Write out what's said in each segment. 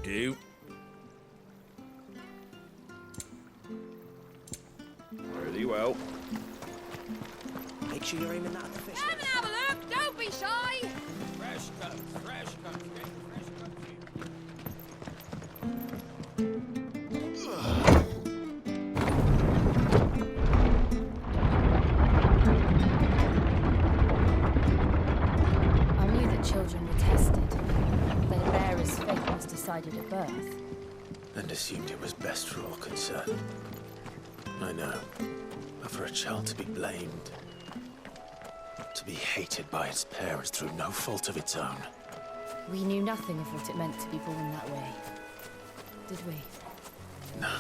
do. Really well. Make sure you're aiming that at the fish. Come and have a look! Don't be shy! Fresh cut, fresh country, fresh country. I knew that children were tested. Their bearer's fate was decided at birth. And assumed it was best for all concerned. I know. But for a child to be blamed, to be hated by its parents through no fault of its own. We knew nothing of what it meant to be born that way. Did we? No.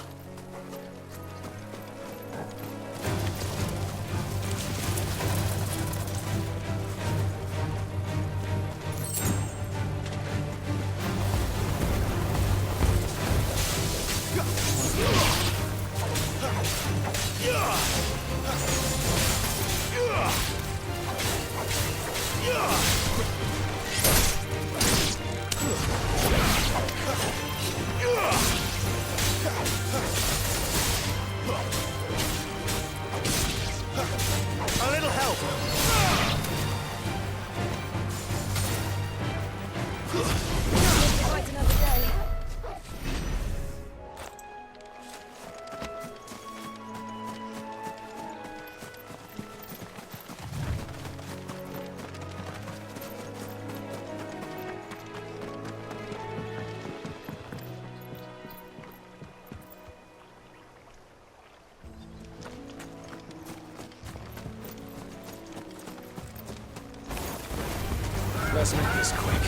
A little help! Quite another day. Let's make this quick.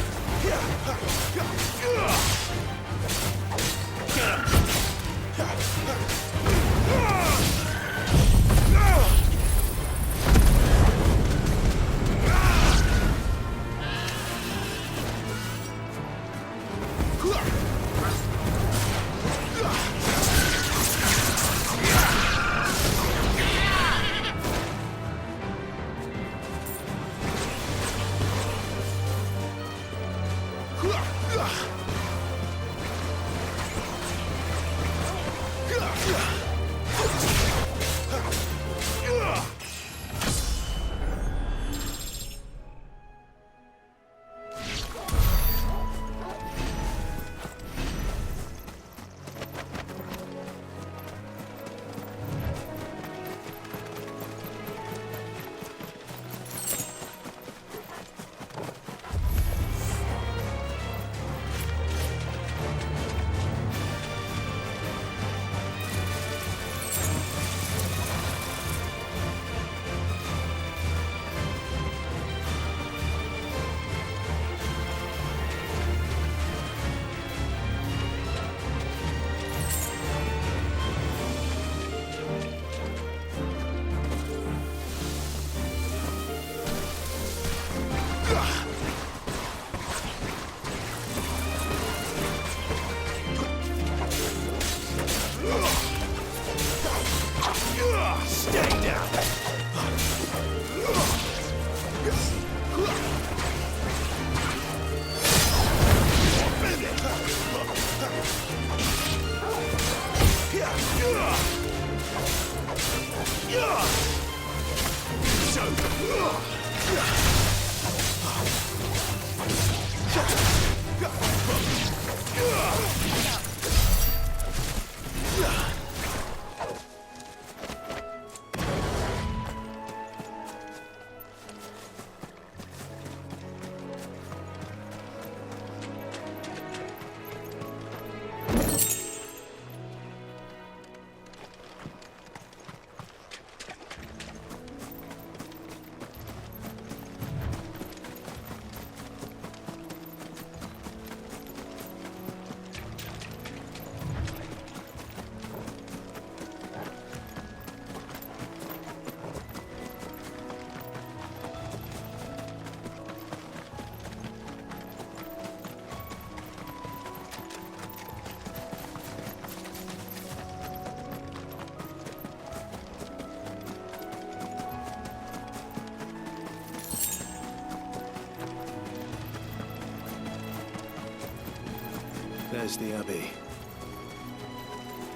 lies the Abbey?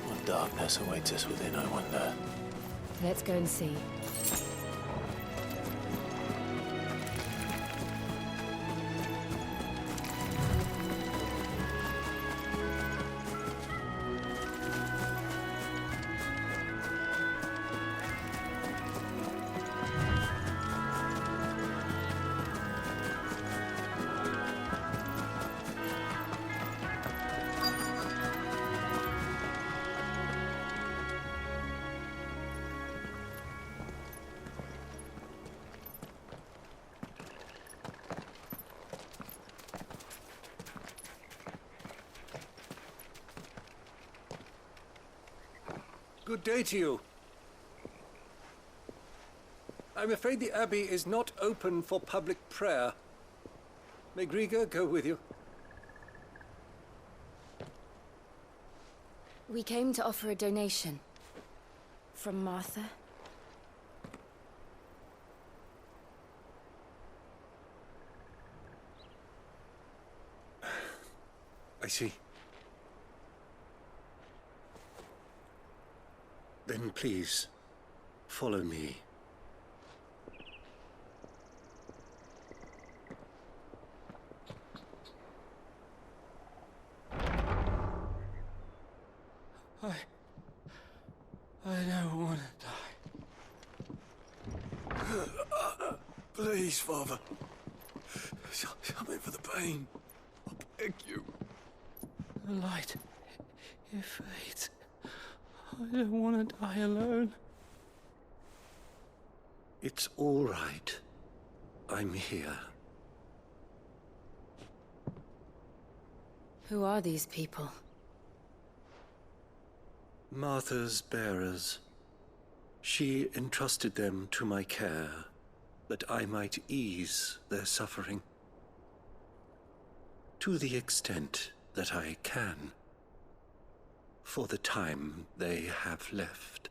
What darkness awaits us within, I wonder? Let's go and see. Good day to you. I'm afraid the Abbey is not open for public prayer. May Grieger go with you? We came to offer a donation. From Martha. I see. Then please, follow me. I don't want to die. Please, Father. Something for the pain. I beg you. The light, it fades. I don't want to die alone. It's all right. I'm here. Who are these people? Martha's bearers. She entrusted them to my care, that I might ease their suffering. To the extent that I can. For the time they have left.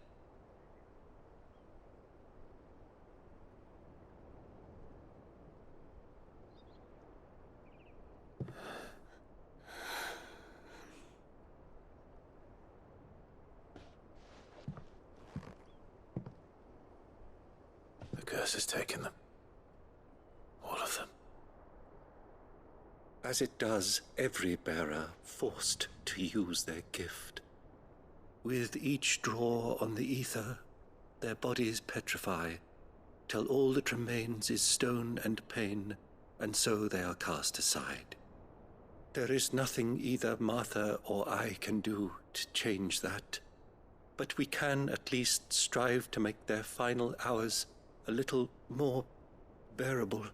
The curse has taken them. All of them. As it does every bearer forced to use their gift. With each draw on the ether, their bodies petrify, till all that remains is stone and pain, and so they are cast aside. There is nothing either Martha or I can do to change that, but we can at least strive to make their final hours a little more bearable.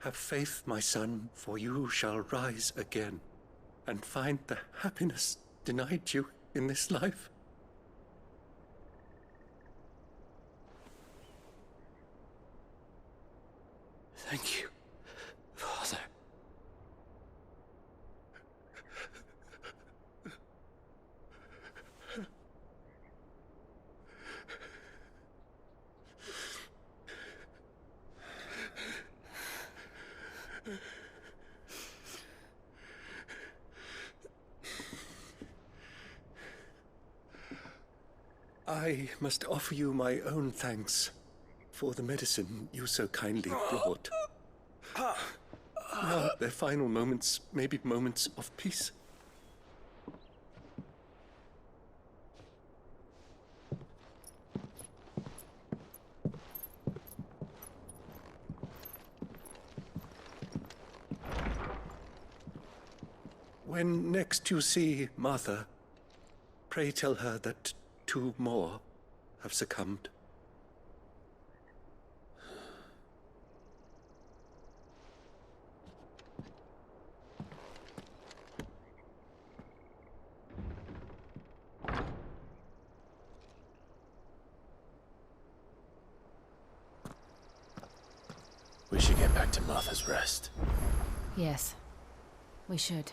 Have faith, my son, for you shall rise again, and find the happiness denied you in this life. Thank you, Father. I must offer you my own thanks for the medicine you so kindly brought. Now, their final moments may be moments of peace. When next you see Martha, pray tell her that 2 more have succumbed. We should get back to Martha's Rest. Yes, we should.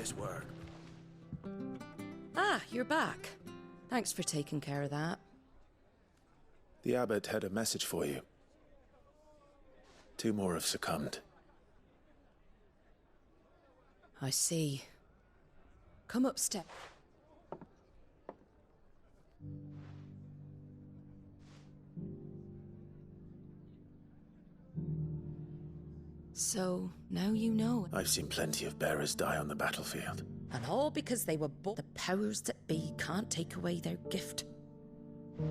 this work. Ah, you're back. Thanks for taking care of that. The abbot had a message for you. 2 more have succumbed. I see. Come upstairs. So, now you know. I've seen plenty of bearers die on the battlefield. And all because they were born. The powers that be can't take away their gift.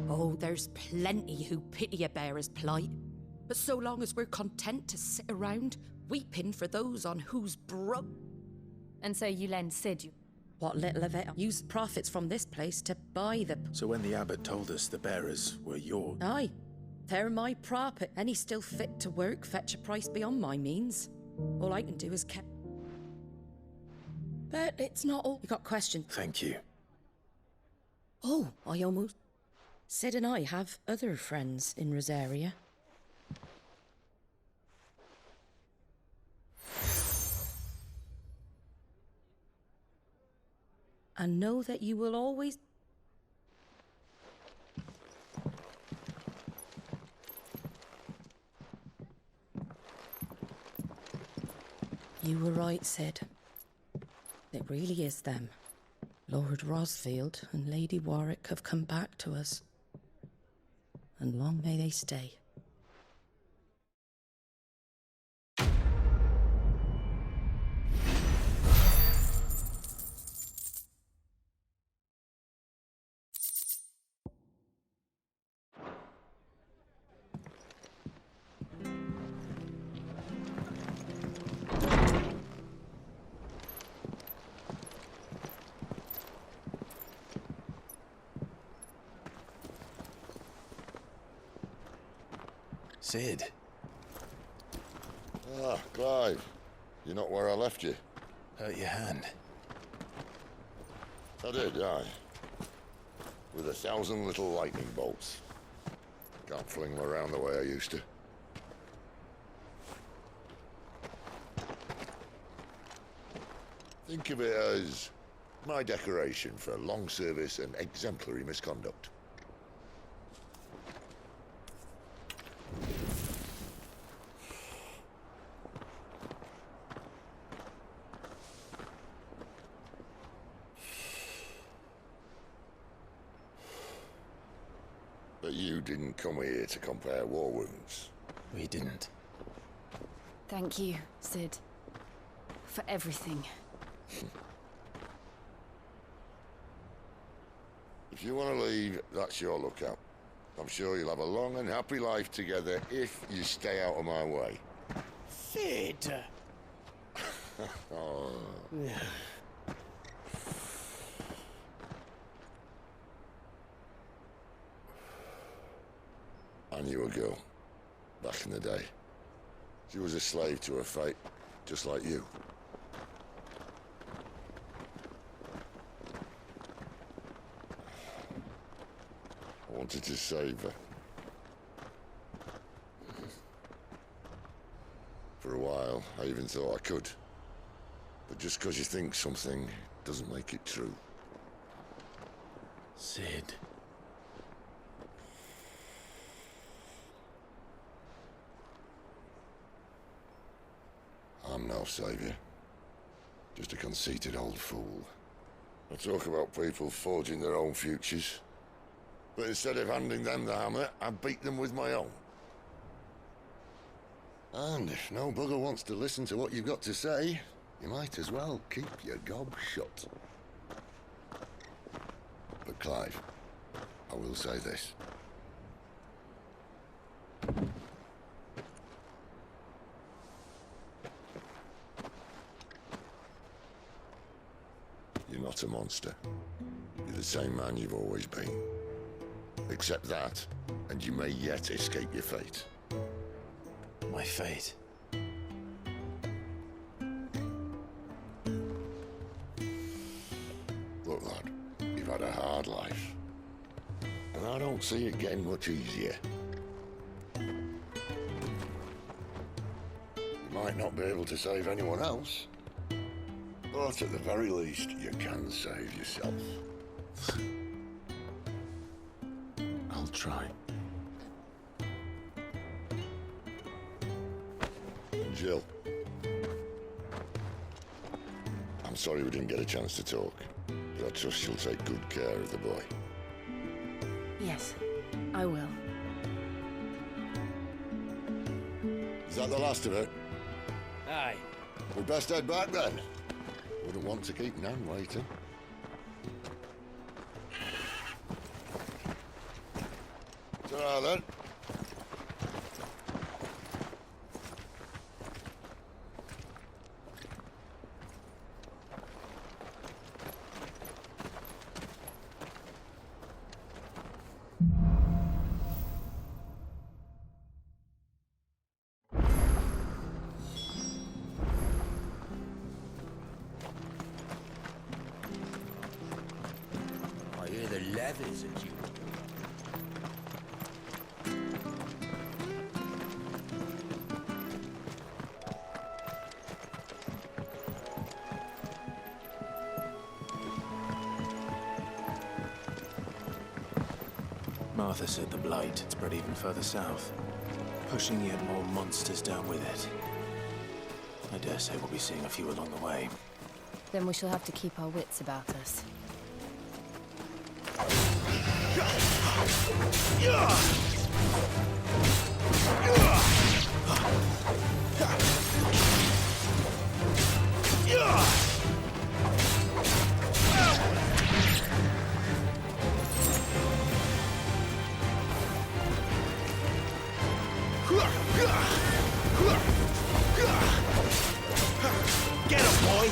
Oh, there's plenty who pity a bearer's plight. But so long as we're content to sit around, weeping for those on whose And so you lend Sid. What little of it, use the profits from this place to buy the... So when the abbot told us the bearers were your... Aye, they're my property. Any still fit to work fetch a price beyond my means. All I can do is keep... But it's not all... You got questions? Thank you. Oh, I almost... Sid and I have other friends in Rosaria. And know that you will always... You were right, Sid. It really is them. Lord Rosfield and Lady Warwick have come back to us. And long may they stay. Sid. Ah, Clive. You're not where I left you. Hurt your hand. I did, aye. With 1,000 little lightning bolts. Can't fling them around the way I used to. Think of it as my decoration for long service and exemplary misconduct. But you didn't come here to compare war wounds. We didn't. Thank you, Sid. For everything. If you want to leave, that's your lookout. I'm sure you'll have a long and happy life together if you stay out of my way. Sid! Oh. I knew a girl, back in the day. She was a slave to her fate, just like you. I wanted to save her. For a while, I even thought I could. But just because you think something doesn't make it true. Sid. I'm no savior. Just a conceited old fool. I talk about people forging their own futures. But instead of handing them the hammer, I beat them with my own. And if no bugger wants to listen to what you've got to say, you might as well keep your gob shut. But Clive, I will say this. You're not a monster. You're the same man you've always been. Accept that, and you may yet escape your fate. My fate. Look, lad, you've had a hard life. And I don't see it getting much easier. You might not be able to save anyone else, But at the very least, you can save yourself. I'll try. Jill. I'm sorry we didn't get a chance to talk, but I trust she'll take good care of the boy. Yes, I will. Is that the last of it? Aye. We best head back then. Wouldn't want to keep Nan waiting. Ta-ra then. I hear the leathers at you. Martha said the Blight had spread even further south, pushing yet more monsters down with it. I dare say we'll be seeing a few along the way. Then we shall have to keep our wits about us. Get him, boy!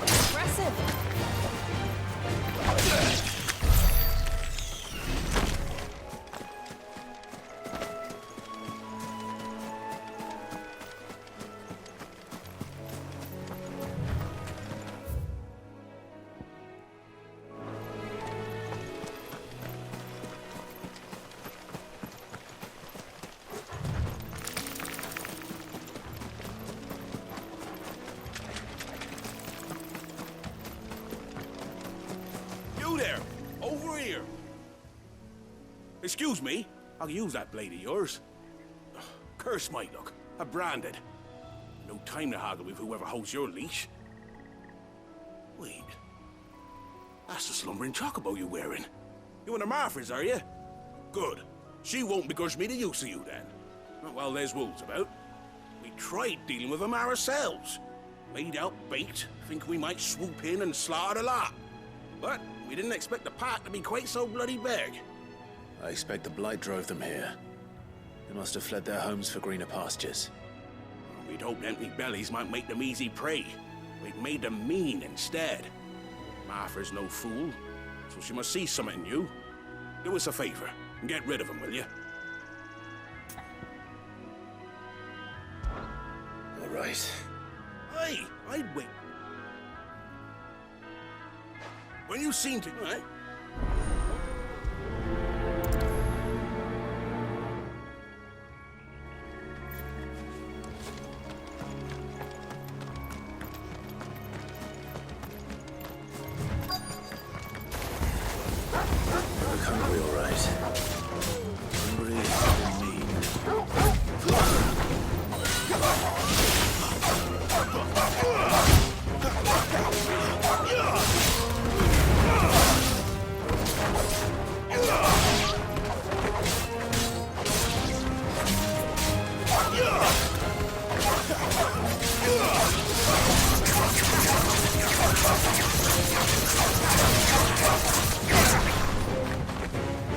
Impressive! You there! Over here! Excuse me, I can use that blade of yours. Ugh, curse my luck. I'm branded. No time to haggle with whoever holds your leash. Wait. That's the slumbering chocobo you're wearing. You and the Marfors, are you? Good. She won't begrudge me the use of you then. Not while there's wolves about. We tried dealing with them ourselves. Laid out bait, thinking we might swoop in and slaughter the lot. But we didn't expect the pack to be quite so bloody big. I expect the Blight drove them here. They must have fled their homes for greener pastures. We'd hoped empty bellies might make them easy prey. We'd made them mean instead. Martha's no fool, so she must see something in you. Do us a favor and get rid of them, will you? All right. Hey, I'd wait. When you seem to, right? Look hungry, all right. Hungry and mean.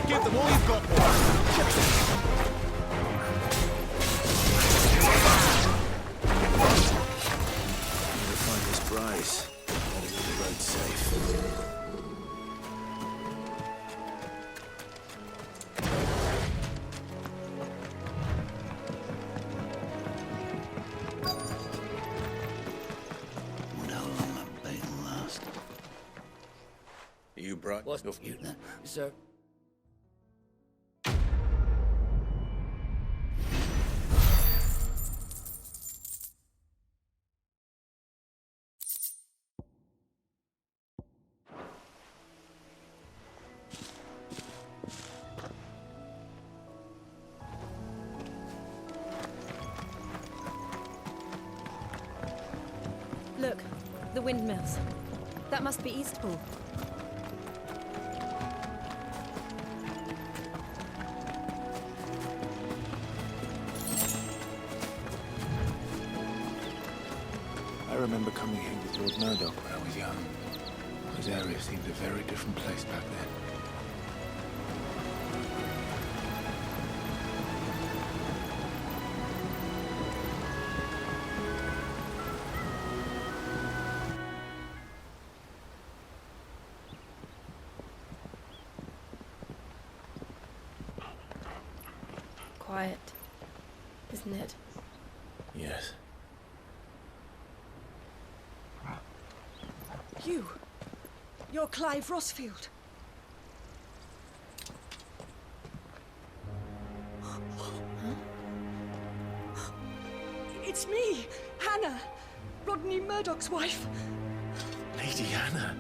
Give them all you've got, boy. We'll find this prize. Better keep the road safe. brought What's your you, sir? Look, the windmills. That must be Eastpool. I remember coming here with Lord Murdoch when I was young. This area seemed a very different place back then. Quiet, isn't it? Yes. You're Clive Rossfield. It's me, Hannah, Rodney Murdoch's wife. Lady Hannah.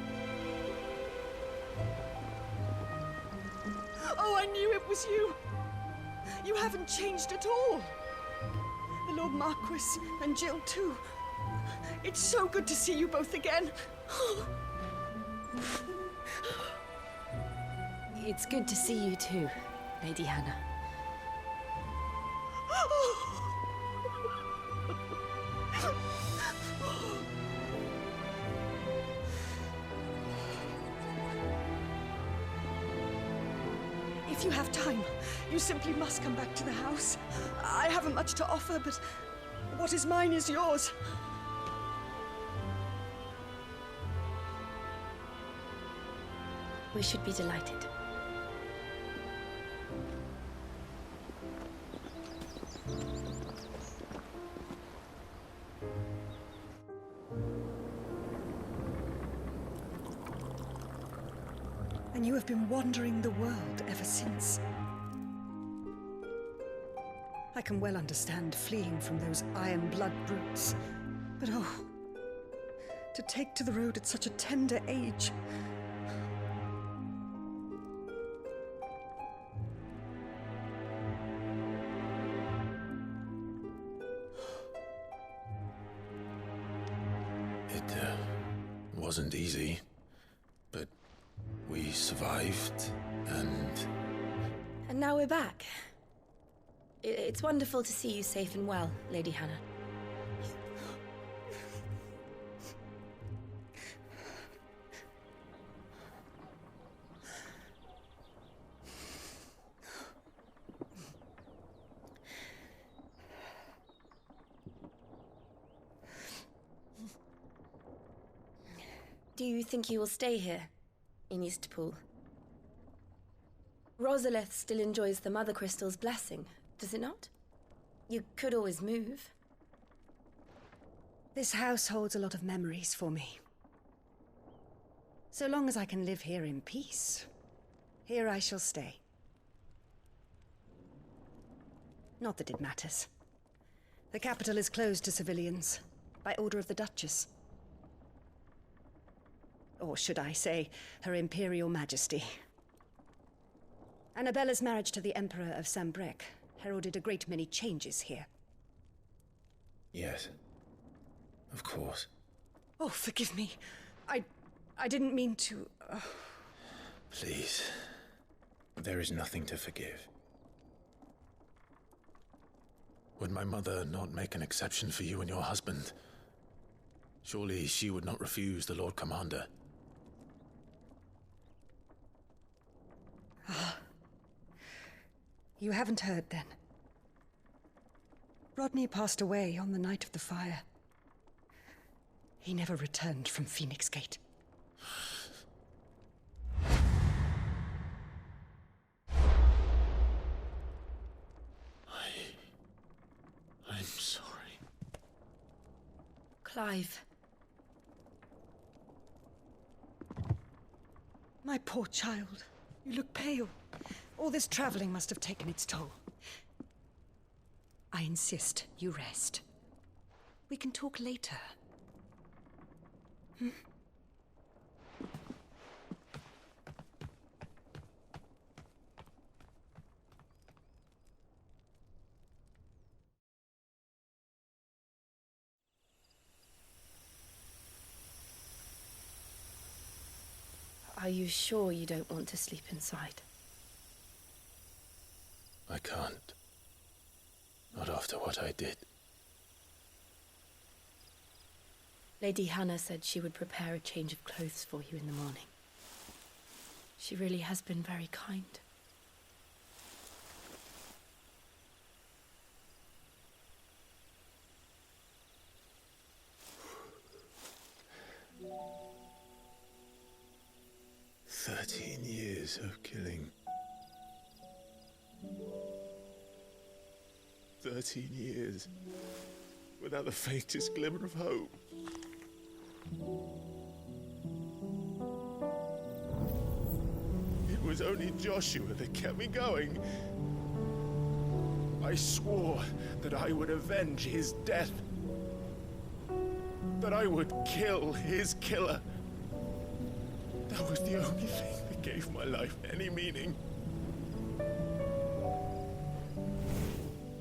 Oh, I knew it was you. You haven't changed at all. The Lord Marquis and Jill too. It's so good to see you both again. It's good to see you too, Lady Hannah. If you have time, you simply must come back to the house. I haven't much to offer, but what is mine is yours. We should be delighted. And you have been wandering the world ever since. I can well understand fleeing from those iron blood brutes, but oh, to take to the road at such a tender age. It wasn't easy, but we survived, and now we're back. It's wonderful to see you safe and well, Lady Hannah. Do you think you will stay here, in Eastpool? Rosalith still enjoys the Mother Crystal's blessing, does it not? You could always move. This house holds a lot of memories for me. So long as I can live here in peace, here I shall stay. Not that it matters. The capital is closed to civilians, by order of the Duchess. Or should I say, Her Imperial Majesty. Annabella's marriage to the Emperor of Sambrec heralded a great many changes here. yes, of course. Oh, forgive me. I didn't mean to... Please, there is nothing to forgive. Would my mother not make an exception for you and your husband? Surely she would not refuse the Lord Commander. You haven't heard, then. Rodney passed away on the night of the fire. He never returned from Phoenix Gate. I'm sorry. Clive. My poor child. You look pale. All this traveling must have taken its toll. I insist you rest. We can talk later. Are you sure you don't want to sleep inside? I can't. Not after what I did. Lady Hannah said she would prepare a change of clothes for you in the morning. She really has been very kind. Years of killing. 13 years without the faintest glimmer of hope. It was only Joshua that kept me going. I swore that I would avenge his death. That I would kill his killer. That was the only thing that gave my life any meaning.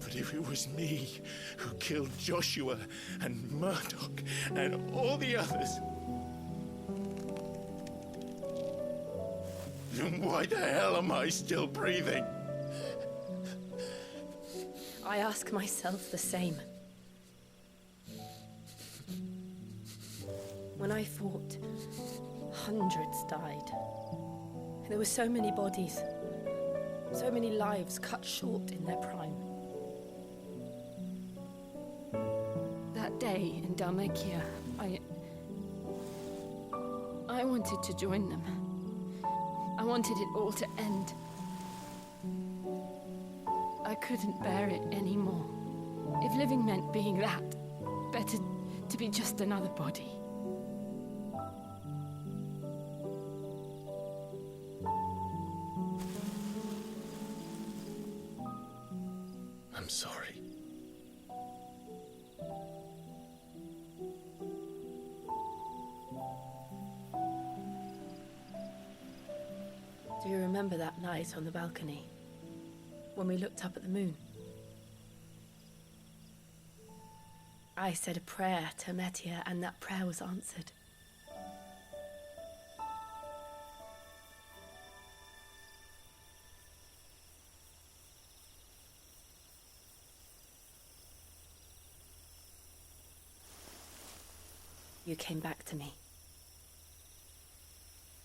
But if it was me who killed Joshua and Murdoch and all the others, then why the hell am I still breathing? I ask myself the same. When I fought, hundreds died. There were so many bodies, so many lives cut short in their prime. That day in Dalmacia, I wanted to join them. I wanted it all to end. I couldn't bear it anymore. If living meant being that, better to be just another body. I'm sorry. Do you remember that night on the balcony, when we looked up at the moon? I said a prayer to Metia, and that prayer was answered. You came back to me.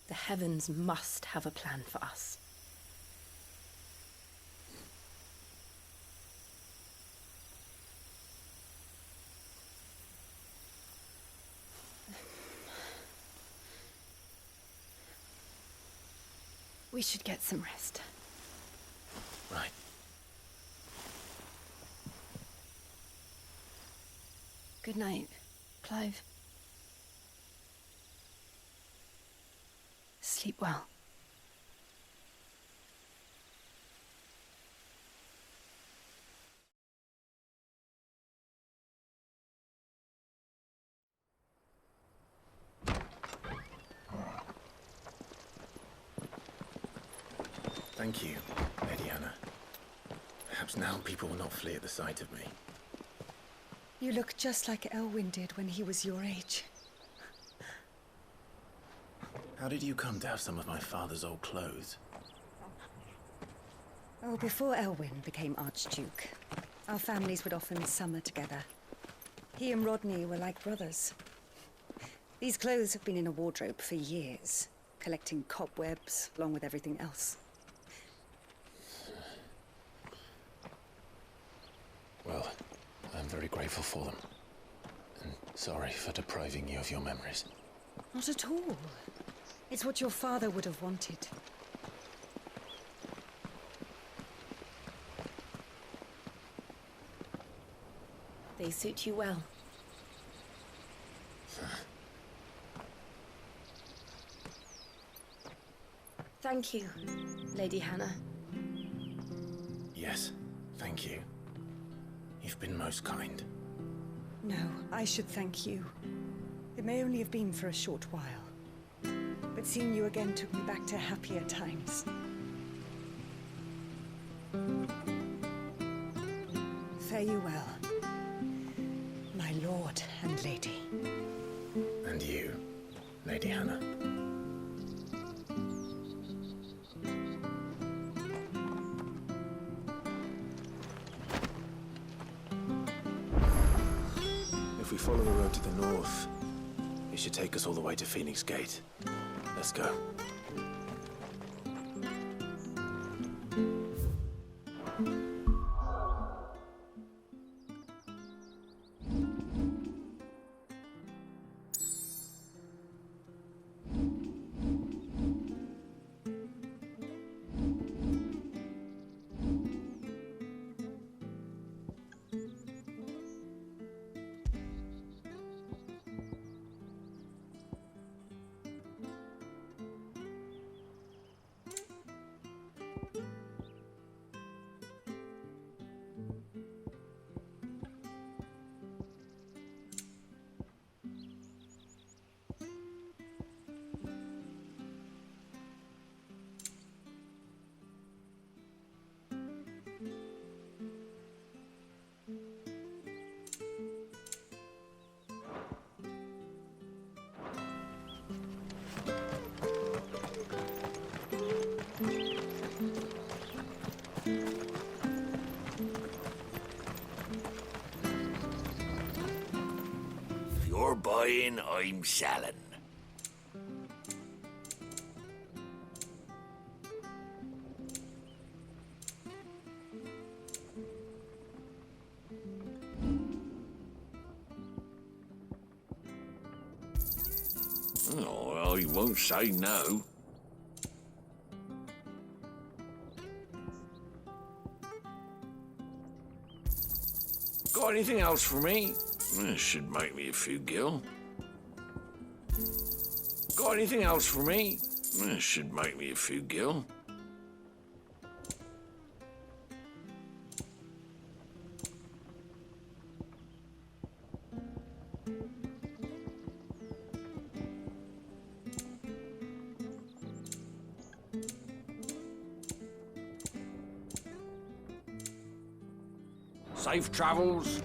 The heavens must have a plan for us. We should get some rest. Right. Good night, Clive. Sleep well. Thank you, Lady Anna. Perhaps now people will not flee at the sight of me. You look just like Elwyn did when he was your age. How did you come to have some of my father's old clothes? Oh, before Elwyn became Archduke, our families would often summer together. He and Rodney were like brothers. These clothes have been in a wardrobe for years, collecting cobwebs along with everything else. Well, I'm very grateful for them. And sorry for depriving you of your memories. Not at all. It's what your father would have wanted. They suit you well. Thank you, Lady Hannah. Yes, thank you. You've been most kind. No, I should thank you. It may only have been for a short while, but seeing you again took me back to happier times. Fare you well, my lord and lady. And you, Lady Hannah. If we follow the road to the north, it should take us all the way to Phoenix Gate. Let's go. You're buying, I'm selling. Oh, I won't say no. Got anything else for me? This should make me a few gil. Got anything else for me? This should make me a few gil. Safe travels.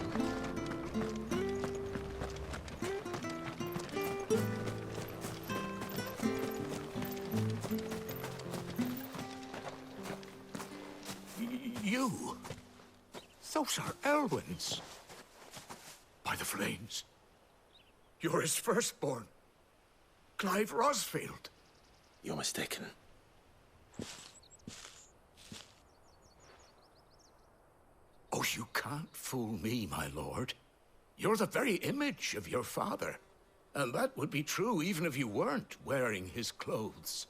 You? Those are Elwyn's. By the flames. You're his firstborn. Clive Rosfield. You're mistaken. Oh, you can't fool me, my lord. You're the very image of your father. And that would be true even if you weren't wearing his clothes.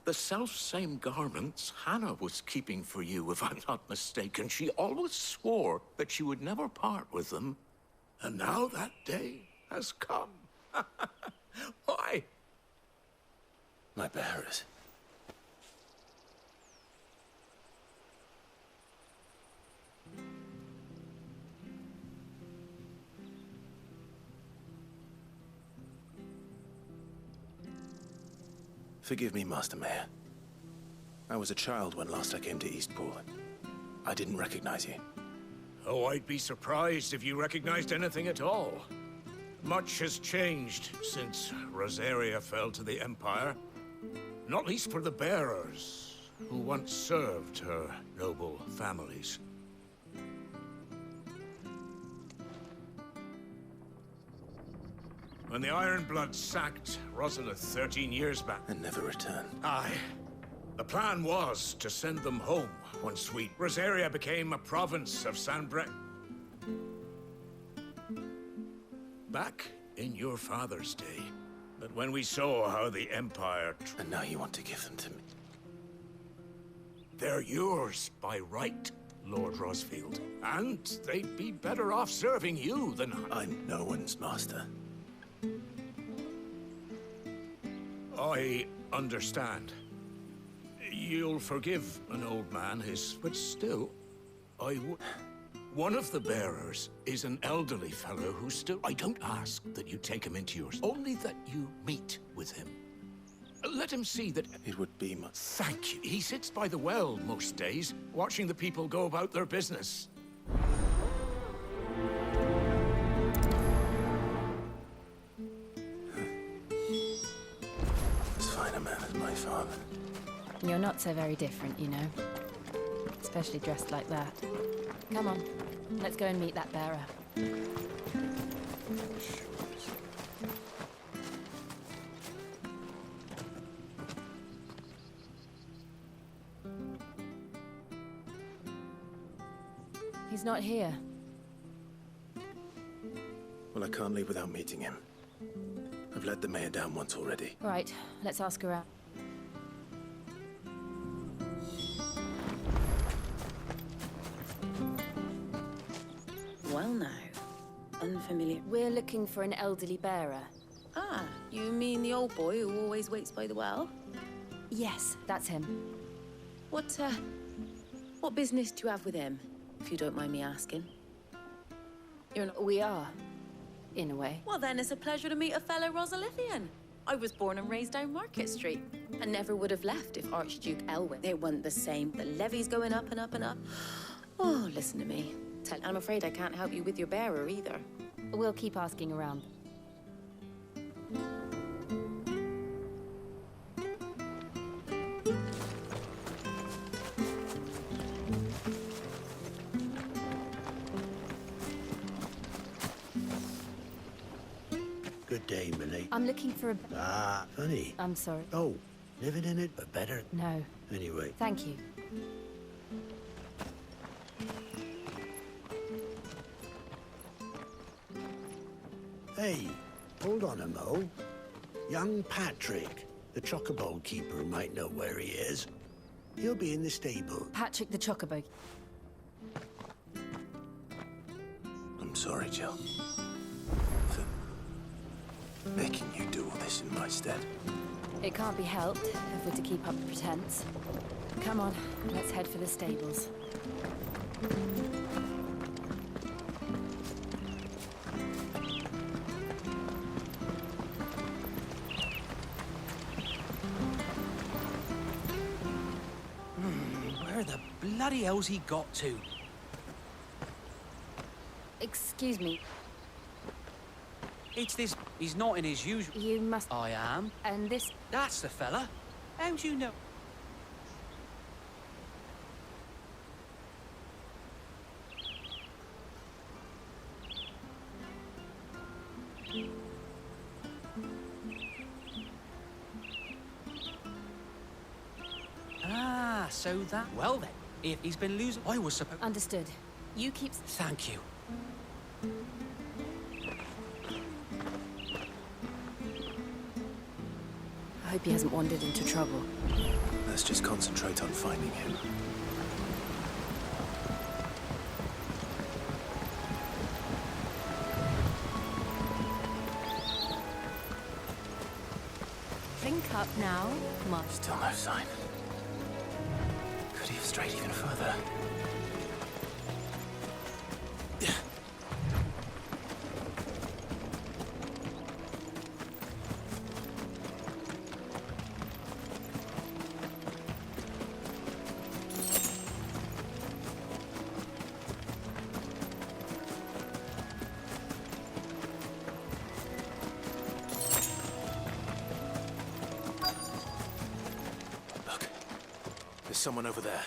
The self-same garments Hannah was keeping for you, if I'm not mistaken. She always swore that she would never part with them. And now that day has come. Why? My bearers. Forgive me, Master Mayor. I was a child when last I came to Eastpool. I didn't recognize you. Oh, I'd be surprised if you recognized anything at all. Much has changed since Rosaria fell to the Empire. Not least for the bearers, who once served her noble families. When the Ironbloods sacked Rosalith 13 years back... And never returned. Aye. The plan was to send them home when sweet Rosaria became a province of Sanbreque. Back in your father's day. But when we saw how the Empire... And now you want to give them to me? They're yours by right, Lord Rosfield. And they'd be better off serving you than... I'm no one's master. I understand. You'll forgive an old man, but still, One of the bearers is an elderly fellow who still... I don't ask that you take him into yours, only that you meet with him. Let him see that... It would be my... Thank you. He sits by the well most days, watching the people go about their business. As fine a man as my father. You're not so very different, you know. Especially dressed like that. Come on, let's go and meet that bearer. He's not here. Well, I can't leave without meeting him. I've let the mayor down once already. Right, let's ask her out. Well now, unfamiliar. We're looking for an elderly bearer. Ah, you mean the old boy who always waits by the well? Yes, that's him. What business do you have with him, if you don't mind me asking? We are, in a way. Well then, it's a pleasure to meet a fellow Rosalithian. I was born and raised down Market Street, and never would have left if Archduke Elwin. It wasn't the same. The levy's going up and up and up. Oh, listen to me. I'm afraid I can't help you with your bearer either. We'll keep asking around. Good day, Millie. I'm looking for a... Ah, funny. I'm sorry. Oh, living in it, but better? No. Anyway. Thank you. Hey, hold on a mo. Young Patrick, the chocobo keeper, might know where he is. He'll be in the stable. Patrick the chocobo. I'm sorry, Jill. For making you do all this in my stead. It can't be helped if we're to keep up the pretense. Come on, let's head for the stables. Where the bloody hell's he got to? Excuse me. It's this... He's not in his usual... You must... I am. And this... That's the fella. How'd you know? Ah, so that... Well then, if he's been losing... I was supposed... Understood. You keep... Thank you. I hope he hasn't wandered into trouble. Let's just concentrate on finding him. Think up now. Come on. Still no sign. Could he have strayed even further? There's someone over there.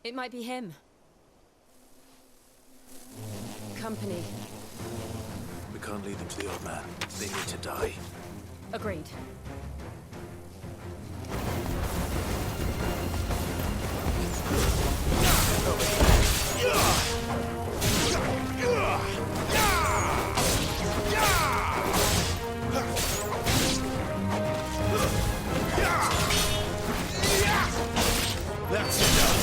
It might be him. Company. We can't lead them to the old man. They need to die. Agreed. That's enough.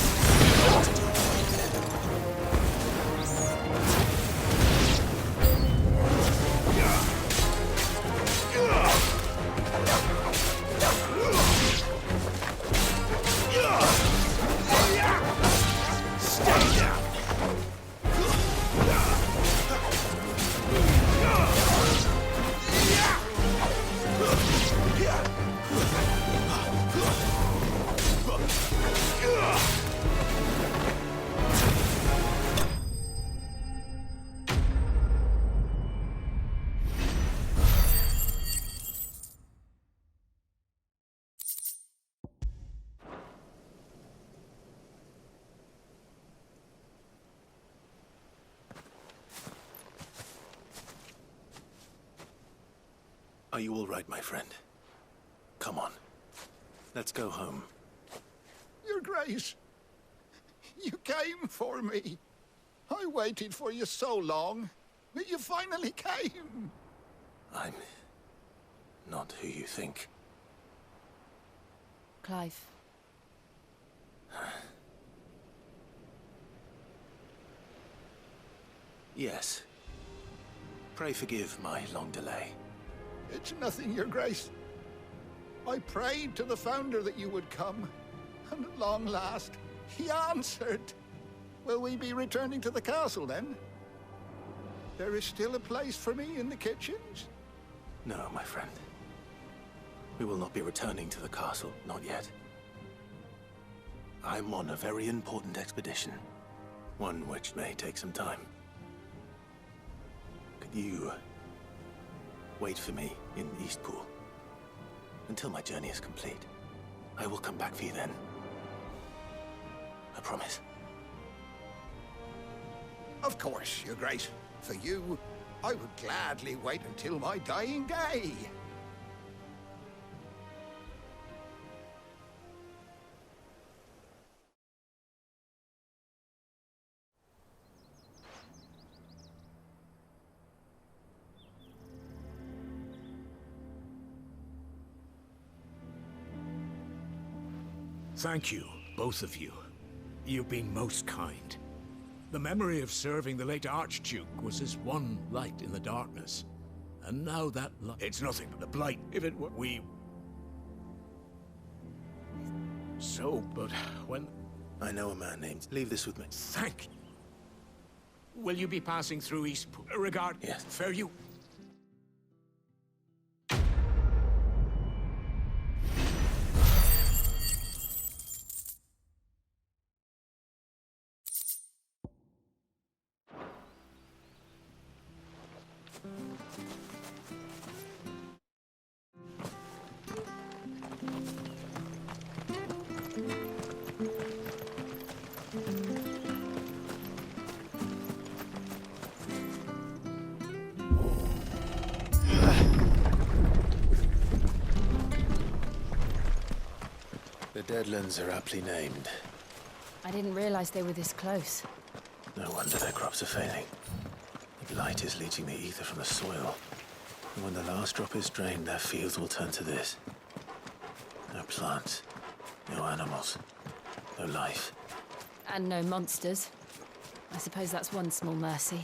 Are you all right, my friend? Come on. Let's go home. Your Grace, you came for me. I waited for you so long, but you finally came. I'm not who you think. Clive. Yes. Pray forgive my long delay. It's nothing, Your Grace. I prayed to the Founder that you would come, and at long last, he answered. Will we be returning to the castle, then? There is still a place for me in the kitchens? No, my friend. We will not be returning to the castle, not yet. I'm on a very important expedition. One which may take some time. Could you wait for me in Eastpool until my journey is complete? I will come back for you then. I promise. Of course, Your Grace. For you, I would gladly wait until my dying day. Thank you, both of you. You've been most kind. The memory of serving the late Archduke was as one light in the darkness. And now that light... It's nothing but the blight. If it were... So, but when... I know a man named... Leave this with me. Thank you. Will you be passing through Eastpool? Regard... Yes. Fare you... The Deadlands are aptly named. I didn't realize they were this close. No wonder their crops are failing. The blight is leaching the ether from the soil. And when the last drop is drained, their fields will turn to this. No plants, no animals, no life. And no monsters. I suppose that's one small mercy.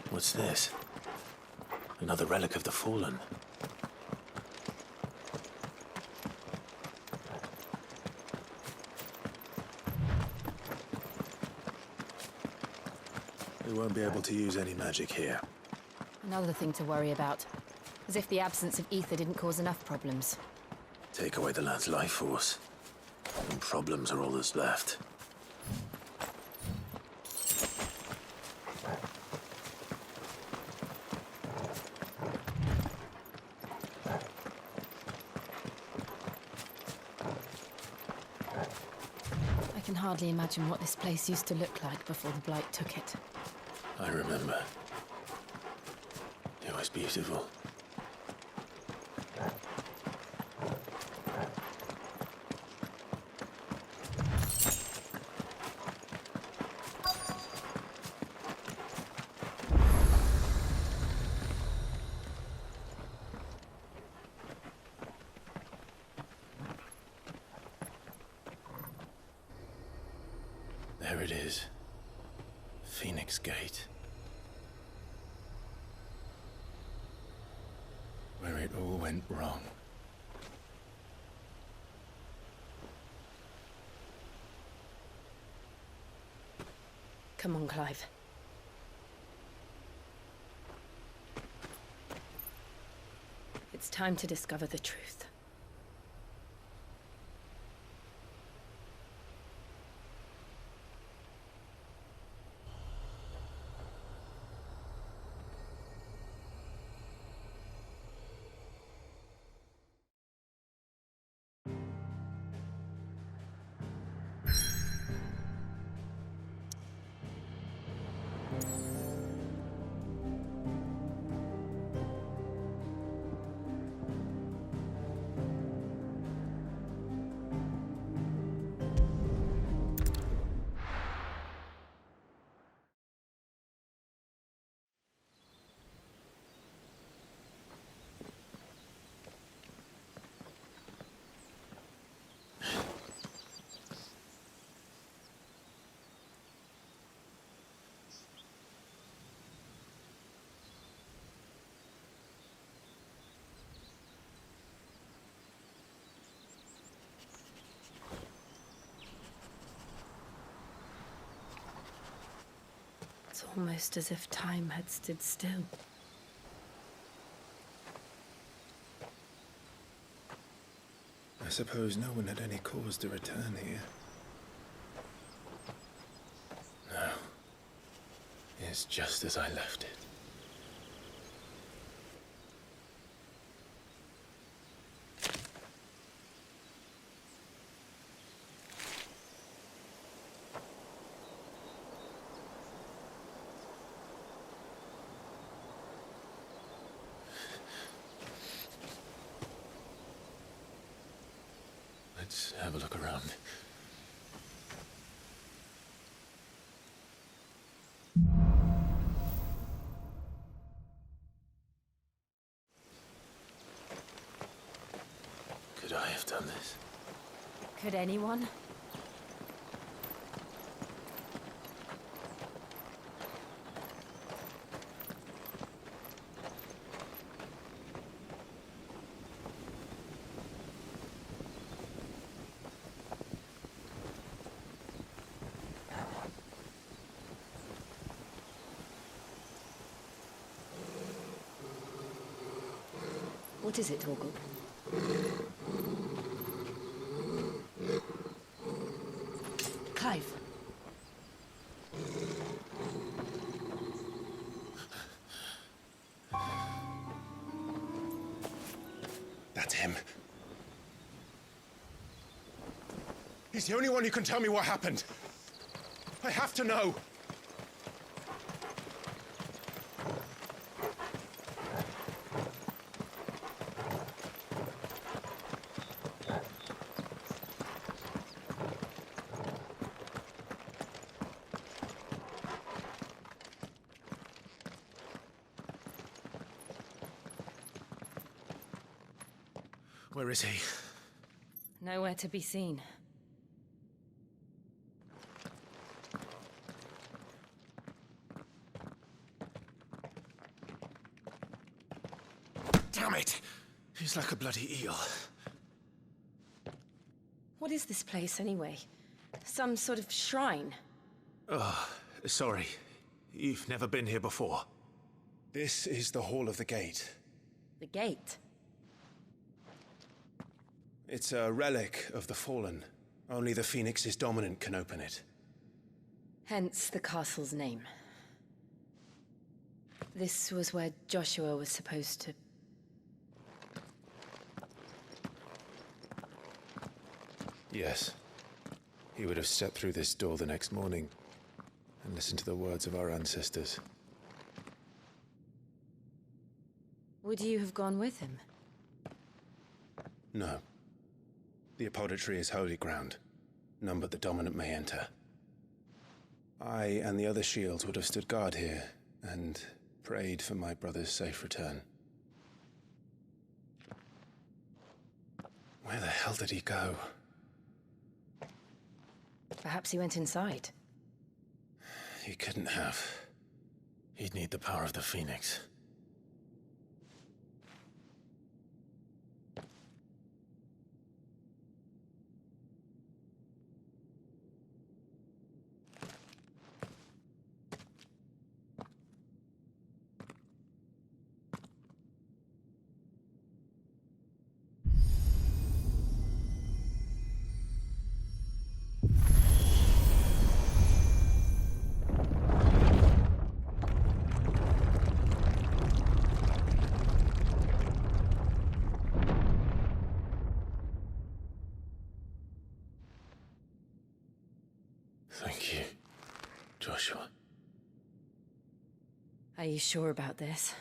What's this? Another relic of the Fallen. We won't be able to use any magic here. Another thing to worry about. As if the absence of ether didn't cause enough problems. Take away the lad's life force, and problems are all that's left. I can hardly imagine what this place used to look like before the Blight took it. I remember. It was beautiful. There it is. Phoenix Gate. Where it all went wrong. Come on, Clive. It's time to discover the truth. Almost as if time had stood still. I suppose no one had any cause to return here. No. It's just as I left it. Let's have a look around. Could I have done this? Could anyone? What is it, Torgal? Clive. That's him. He's the only one who can tell me what happened. I have to know. Where is he? Nowhere to be seen. Damn it! He's like a bloody eel. What is this place, anyway? Some sort of shrine? Oh, sorry. You've never been here before. This is the Hall of the Gate. The gate? It's a relic of the Fallen. Only the Phoenix's dominant can open it. Hence the castle's name. This was where Joshua was supposed to... Yes. He would have stepped through this door the next morning and listened to the words of our ancestors. Would you have gone with him? No. The apodatory is holy ground. None but the dominant may enter. I and the other shields would have stood guard here and prayed for my brother's safe return. Where the hell did he go? Perhaps he went inside. He couldn't have. He'd need the power of the Phoenix. Thank you, Joshua. Are you sure about this?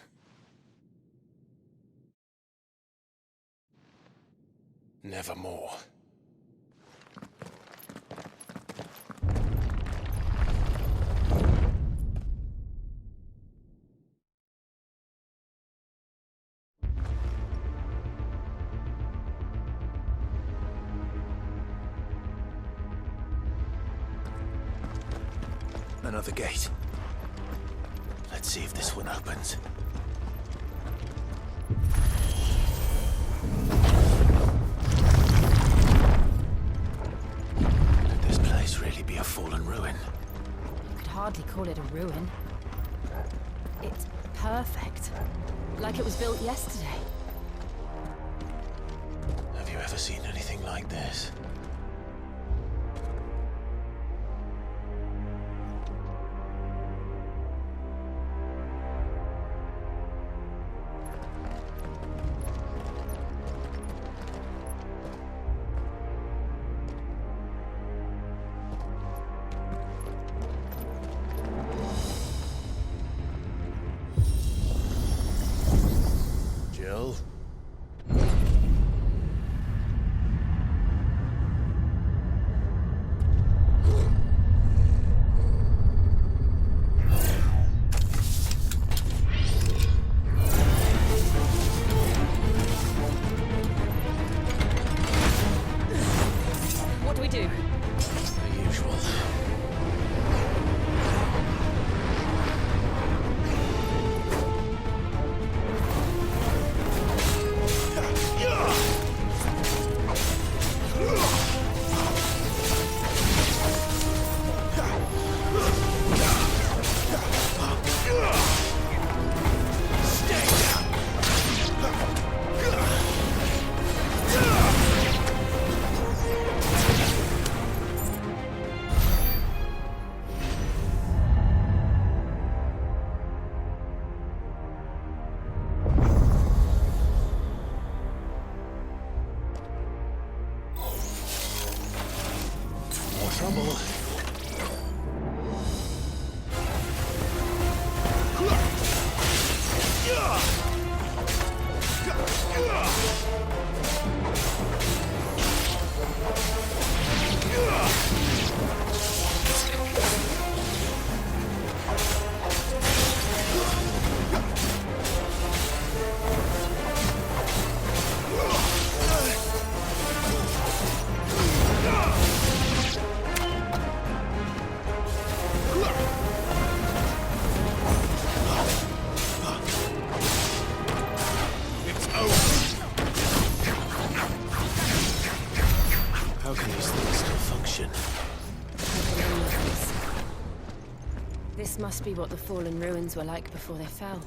Nevermore. Another gate. Let's see if this one opens. Could this place really be a fallen ruin? You could hardly call it a ruin. It's perfect. Like it was built yesterday. Have you ever seen anything like this? Jill? What do we do? The usual. More trouble. How can these things still function? This must be what the fallen ruins were like before they fell.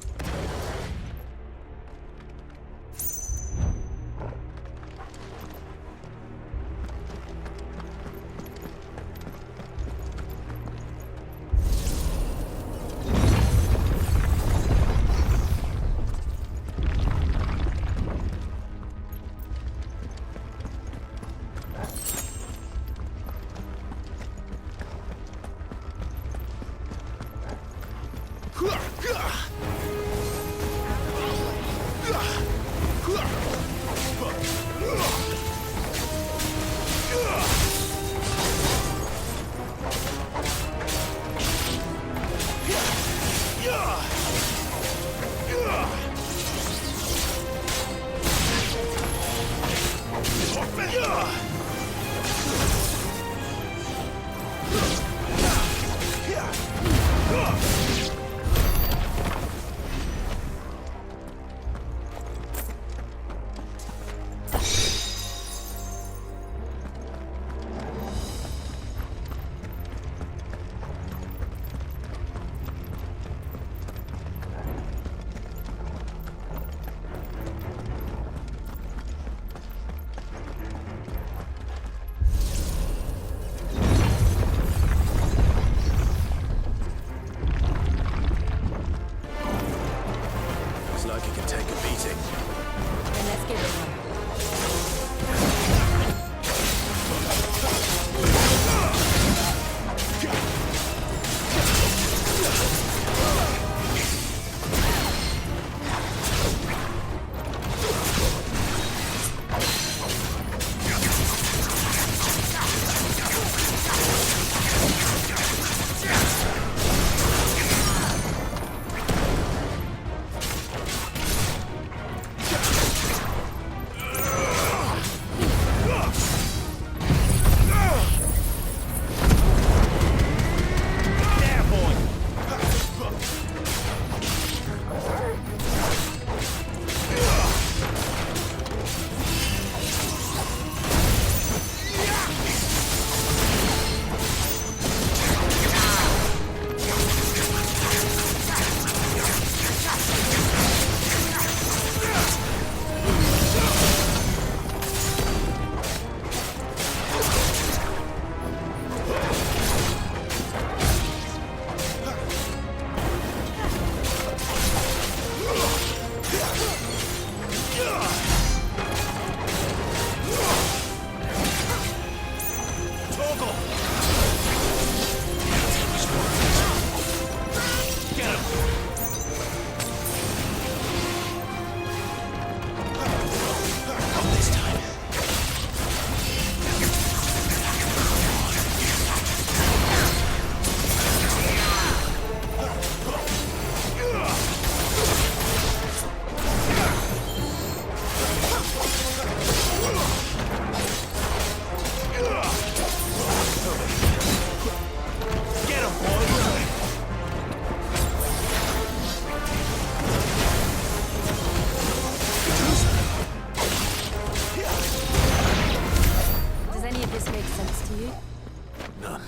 None.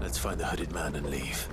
Let's find the hooded man and leave.